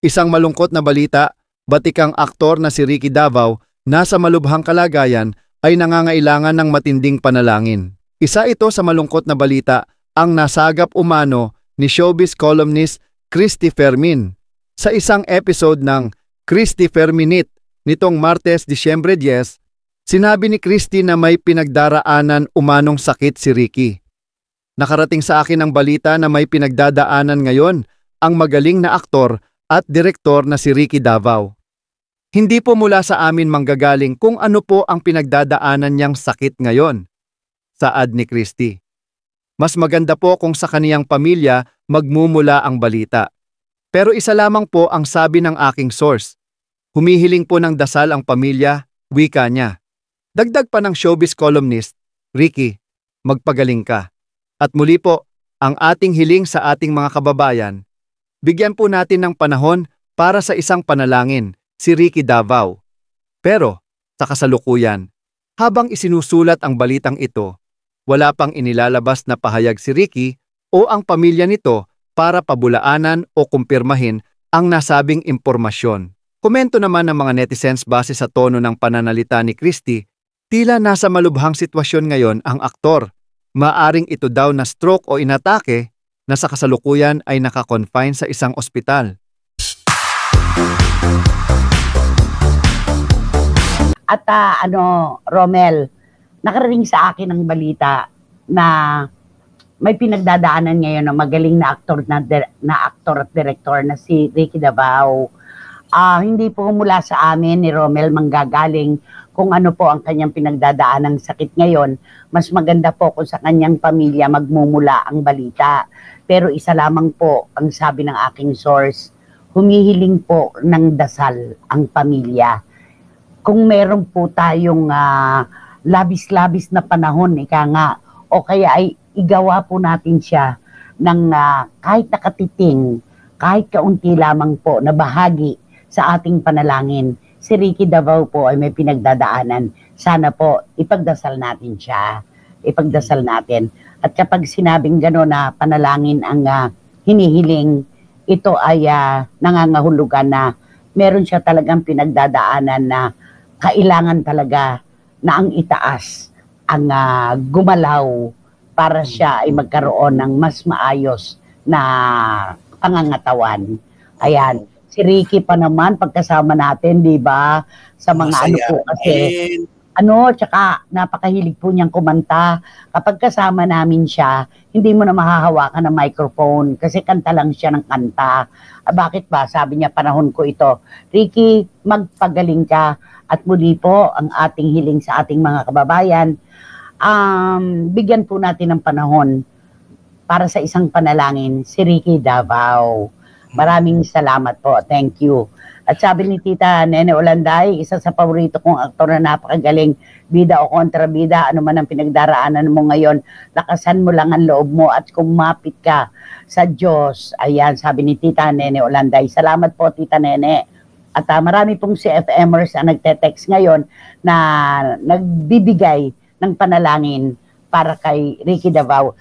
Isang malungkot na balita, batikang aktor na si Ricky Davao, nasa malubhang kalagayan ay nangangailangan ng matinding panalangin. Isa ito sa malungkot na balita ang nasagap umano ni showbiz columnist Christy Fermin. Sa isang episode ng Christy Ferminit nitong Martes, Disyembre 10, sinabi ni Christy na may pinagdaraanan umanong sakit si Ricky. Nakarating sa akin ang balita na may pinagdadaanan ngayon ang magaling na aktor at direktor na si Ricky Davao. Hindi po mula sa amin manggagaling kung ano po ang pinagdadaanan niyang sakit ngayon, saad ni Christy. Mas maganda po kung sa kaniyang pamilya magmumula ang balita. Pero isa lamang po ang sabi ng aking source. Humihiling po ng dasal ang pamilya, wika niya. Dagdag pa ng showbiz columnist, Ricky, magpagaling ka. At muli po, ang ating hiling sa ating mga kababayan, bigyan po natin ng panahon para sa isang panalangin, si Ricky Davao. Pero, sa kasalukuyan, habang isinusulat ang balitang ito, wala pang inilalabas na pahayag si Ricky o ang pamilya nito para pabulaanan o kumpirmahin ang nasabing impormasyon. Komento naman ng mga netizens base sa tono ng pananalita ni Christy, tila nasa malubhang sitwasyon ngayon ang aktor. Maaring ito daw na stroke o inatake na sa kasalukuyan ay naka-confine sa isang ospital. At Romel, nakarating sa akin ang balita na may pinagdadaanan ngayon ng magaling na aktor at direktor na si Ricky Davao. Hindi po mula sa amin ni Romel manggagaling kung ano po ang kanyang pinagdadaan ng sakit ngayon. Mas maganda po kung sa kanyang pamilya magmumula ang balita. Pero isa lamang po ang sabi ng aking source, humihiling po ng dasal ang pamilya. Kung meron po tayong labis-labis na panahon, o kaya ay igawa po natin siya ng kahit nakatiting, kahit kaunti lamang po na bahagi sa ating panalangin. Si Ricky Davao po ay may pinagdadaanan. Sana po ipagdasal natin siya. Ipagdasal natin. At kapag sinabing gano'n na panalangin ang hinihiling, ito ay nangangahulugan na meron siya talagang pinagdadaanan na kailangan talaga na ang itaas ang gumalaw para siya ay magkaroon ng mas maayos na pangangatawan. Ayan. Si Ricky pa naman, pagkasama natin, di ba? Sa mga Masaya. ano po kasi. Tsaka napakahilig po niyang kumanta. Kapag kasama namin siya, hindi mo na mahahawakan ng microphone kasi kanta lang siya ng kanta. Bakit ba? Sabi niya, panahon ko ito. Ricky, magpagaling ka. At muli po, ang ating hiling sa ating mga kababayan, bigyan po natin ng panahon para sa isang panalangin, si Ricky Davao. Maraming salamat po. Thank you. At sabi ni Tita Nene Olanday, isa sa paborito kong aktor na napakagaling, bida o kontrabida, ano man ang pinagdaraanan mo ngayon, lakasan mo lang ang loob mo at kumapit ka sa Diyos. Ayan, sabi ni Tita Nene Olanday. Salamat po, Tita Nene. At marami pong CFMers na nagte-text ngayon na nagbibigay ng panalangin para kay Ricky Davao.